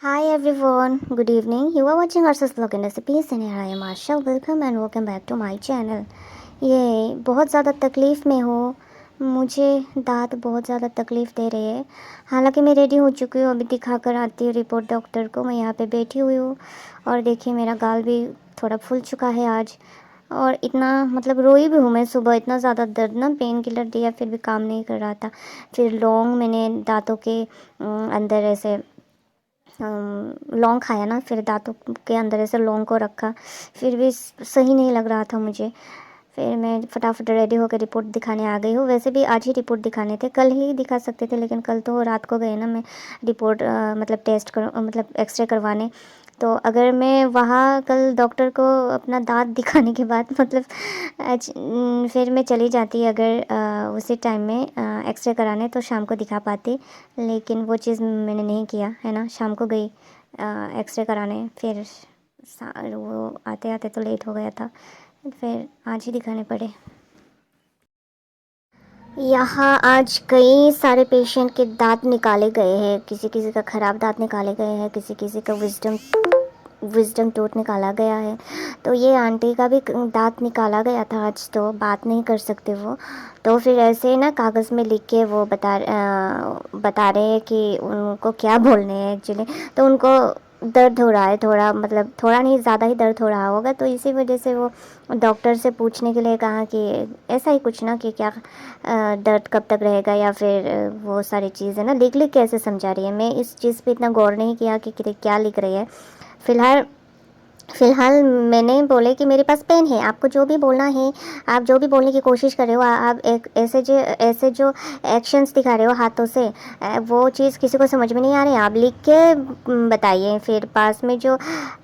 Hi everyone, good evening. You are watching Arsa's Vlog and Recipes and here I am Arsha. Welcome and welcome back to my channel. ये बहुत ज़्यादा तकलीफ़ में हो, मुझे दांत बहुत ज़्यादा तकलीफ़ दे रहे हैं। हालांकि मैं रेडी हो चुकी हूँ, अभी दिखा कर आती हूँ रिपोर्ट डॉक्टर को। मैं यहाँ पे बैठी हुई हूँ और देखिए मेरा गाल भी थोड़ा फूल चुका है आज। और इतना मतलब रोई भी हूँ मैं सुबह, इतना ज़्यादा दर्द ना, पेन किलर दिया फिर भी काम नहीं कर रहा था। फिर लौंग मैंने दांतों के अंदर ऐसे लौंग खाया ना, फिर दांतों के अंदर ऐसे लौंग को रखा, फिर भी सही नहीं लग रहा था मुझे। फिर मैं फटाफट रेडी होकर रिपोर्ट दिखाने आ गई हूँ। वैसे भी आज ही रिपोर्ट दिखाने थे, कल ही दिखा सकते थे, लेकिन कल तो रात को गए ना मैं रिपोर्ट मतलब टेस्ट कर मतलब एक्सरे करवाने। तो अगर मैं वहाँ कल डॉक्टर को अपना दांत दिखाने के बाद मतलब फिर मैं चली जाती अगर उसी टाइम में एक्सरे कराने, तो शाम को दिखा पाती। लेकिन वो चीज़ मैंने नहीं किया है ना, शाम को गई एक्सरे कराने, फिर वो आते आते तो लेट हो गया था, फिर आज ही दिखाने पड़े। यहाँ आज कई सारे पेशेंट के दांत निकाले गए हैं, किसी किसी का ख़राब दांत निकाले गए हैं, किसी किसी का विजडम टूथ निकाला गया है। तो ये आंटी का भी दांत निकाला गया था आज, तो बात नहीं कर सकते वो। तो फिर ऐसे ना कागज़ में लिख के वो बता रहे हैं कि उनको क्या बोलने हैं एक्चुअली। तो उनको दर्द हो रहा है थोड़ा, मतलब थोड़ा नहीं ज़्यादा ही दर्द हो रहा होगा, तो इसी वजह से वो डॉक्टर से पूछने के लिए कहा कि ऐसा ही कुछ ना कि क्या दर्द कब तक रहेगा, या फिर वो सारी चीज़ें ना लिख लिख के ऐसे समझा रही है। मैं इस चीज़ पे इतना गौर नहीं किया कि क्या लिख रही है। फ़िलहाल मैंने बोले कि मेरे पास पेन है, आपको जो भी बोलना है, आप जो भी बोलने की कोशिश कर रहे हो, आप एक ऐसे जो एक्शंस दिखा रहे हो हाथों से, वो चीज़ किसी को समझ में नहीं आ रही है, आप लिख के बताइए। फिर पास में जो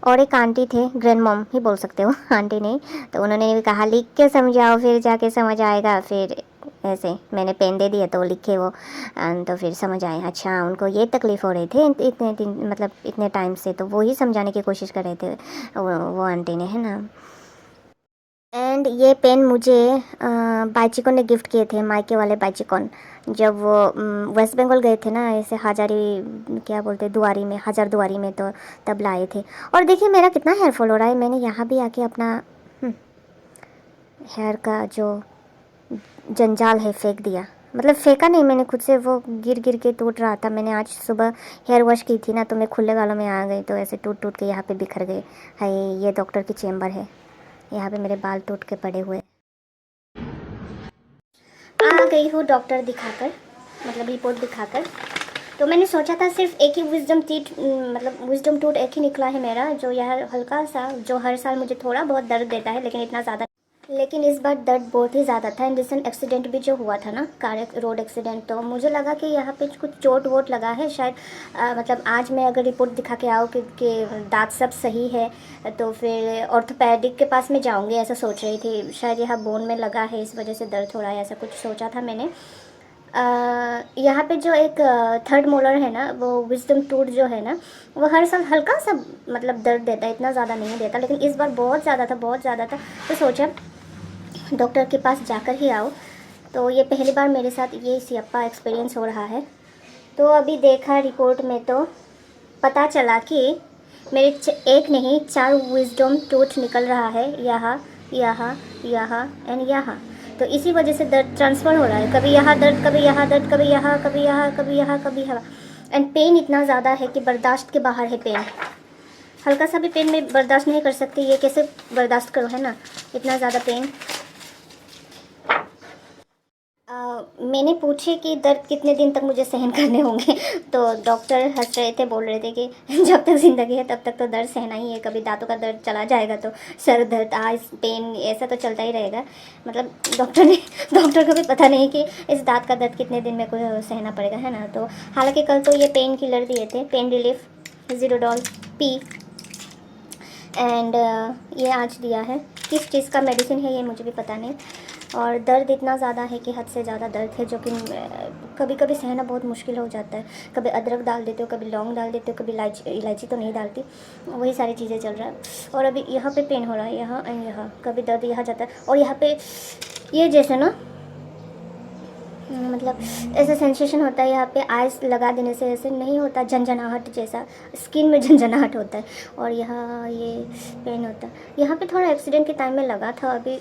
और एक आंटी थे, ग्रैंड मॉम ही बोल सकते हो, आंटी नहीं, तो उन्होंने भी कहा लिख के समझाओ, फिर जाके समझ आएगा। फिर ऐसे मैंने पेन दे दिया तो लिखे वो, तो फिर समझ आए, अच्छा उनको ये तकलीफ़ हो रही थी इतने दिन, मतलब इतने टाइम से, तो वो ही समझाने की कोशिश कर रहे थे वो आंटी ने, है ना। एंड ये पेन मुझे बाईचिकन ने गिफ्ट किए थे, मायके वाले बाईचिकन। जब वो वेस्ट बंगाल गए थे ना, ऐसे हाजारी क्या बोलते, दुआरी में, हजार दुआरी में, तो तब लाए थे। और देखिए मेरा कितना हेयर फॉल हो रहा है, मैंने यहाँ भी आके अपना हेयर का जो जंजाल है फेंक दिया। मतलब फेंका नहीं, मैंने खुद से, वो गिर गिर के टूट रहा था। मैंने आज सुबह हेयर वॉश की थी ना, तो मैं खुले बालों में आ गई, तो ऐसे टूट टूट के यहाँ पे बिखर गए। हाय, ये डॉक्टर की चेम्बर है, यहाँ पे मेरे बाल टूट के पड़े हुए। आ गई हूँ डॉक्टर दिखाकर, मतलब रिपोर्ट दिखाकर। तो मैंने सोचा था सिर्फ एक ही विजडम टीथ, मतलब विजडम टूथ एक ही निकला है मेरा, जो यह हल्का सा, जो हर साल मुझे थोड़ा बहुत दर्द देता है, लेकिन इतना ज़्यादा, लेकिन इस बार दर्द बहुत ही ज़्यादा था। एंड रिसेंट एक्सीडेंट भी जो हुआ था ना, कार रोड एक्सीडेंट, तो मुझे लगा कि यहाँ पे कुछ चोट वोट लगा है शायद। मतलब आज मैं अगर रिपोर्ट दिखा के आऊँ कि दांत सब सही है, तो फिर ऑर्थोपेडिक के पास में जाऊँगी, ऐसा सोच रही थी। शायद यहाँ बोन में लगा है, इस वजह से दर्द हो रहा है, ऐसा कुछ सोचा था मैंने। यहाँ पे जो एक थर्ड मोलर है ना, वो विजडम टूथ जो है ना, वो हर साल हल्का सा मतलब दर्द देता है, इतना ज़्यादा नहीं देता, लेकिन इस बार बहुत ज़्यादा था, बहुत ज़्यादा था। तो सोचा डॉक्टर के पास जाकर ही आओ। तो ये पहली बार मेरे साथ ये सियप्पा एक्सपीरियंस हो रहा है। तो अभी देखा रिपोर्ट में, तो पता चला कि मेरे एक नहीं 4 विजडम टूथ निकल रहा है, यहाँ यहाँ यहाँ एंड यहाँ। तो इसी वजह से दर्द ट्रांसफ़र हो रहा है, कभी यहाँ दर्द, कभी यहाँ दर्द, कभी यहाँ, कभी यहाँ, कभी यहाँ, कभी यहाँ। एंड पेन इतना ज़्यादा है कि बर्दाश्त के बाहर है पेन। हल्का सा भी पेन में बर्दाश्त नहीं कर सकती, ये कैसे बर्दाश्त करो, है ना, इतना ज़्यादा पेन। मैंने पूछे कि दर्द कितने दिन तक मुझे सहन करने होंगे, तो डॉक्टर हंस रहे थे, बोल रहे थे कि जब तक ज़िंदगी है तब तक तो दर्द सहना ही है, कभी दांतों का दर्द चला जाएगा तो सर दर्द, आइस पेन, ऐसा तो चलता ही रहेगा। मतलब डॉक्टर को भी पता नहीं कि इस दांत का दर्द कितने दिन में को सहना पड़ेगा, है ना। तो हालांकि कल तो ये पेन किलर दिए थे, pain relief Zerodol P, and ये आज दिया है। किस चीज़ का मेडिसिन है ये मुझे भी पता नहीं। और दर्द इतना ज़्यादा है कि हद से ज़्यादा दर्द है, जो कि कभी कभी सहना बहुत मुश्किल हो जाता है। कभी अदरक डाल देते हो, कभी लौंग डाल देते हो, कभी इलायची तो नहीं डालती, वही सारी चीज़ें चल रहा है। और अभी यहाँ पे पेन हो रहा है, यहाँ यहाँ, कभी दर्द यहाँ जाता है, और यहाँ पे ये जैसे ना मतलब ऐसा सेंसेशन होता है यहाँ पे, आइस लगा देने से ऐसे नहीं होता, झंझनाहट जैसा, स्किन में झंझनाहट होता है। और यहाँ ये पेन होता है। यहाँ पे थोड़ा एक्सीडेंट के टाइम में लगा था, अभी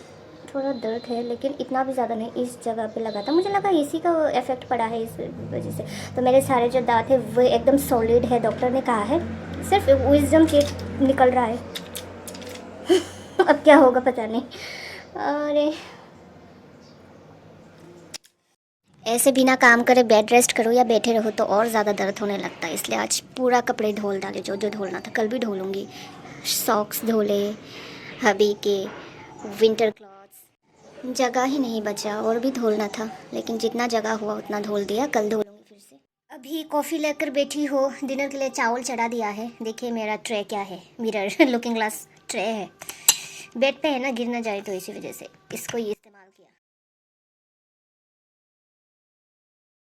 थोड़ा दर्द है लेकिन इतना भी ज़्यादा नहीं। इस जगह पे लगा था, मुझे लगा इसी का इफेक्ट पड़ा है इस वजह से। तो मेरे सारे जो दांत है वो एकदम सॉलिड है, डॉक्टर ने कहा है। सिर्फ विजडम टीथ निकल रहा है। अब क्या होगा पता नहीं। अरे ऐसे बिना काम करे बेड रेस्ट करो या बैठे रहो तो और ज़्यादा दर्द होने लगता है, इसलिए आज पूरा कपड़े धोल डाले, जो जो धोलना था। कल भी धोलूँगी। सॉक्स धोले, हबी के विंटर क्लॉथ्स, जगह ही नहीं बचा, और भी धोलना था, लेकिन जितना जगह हुआ उतना धोल दिया। कल धोलूँगी फिर से। अभी कॉफ़ी लेकर बैठी हो, डिनर के लिए चावल चढ़ा दिया है। देखिए मेरा ट्रे क्या है, मिरर लुकिंग ग्लास ट्रे है। बेड पे है ना, गिर ना जाए तो इसी वजह से इसको ये इस्तेमाल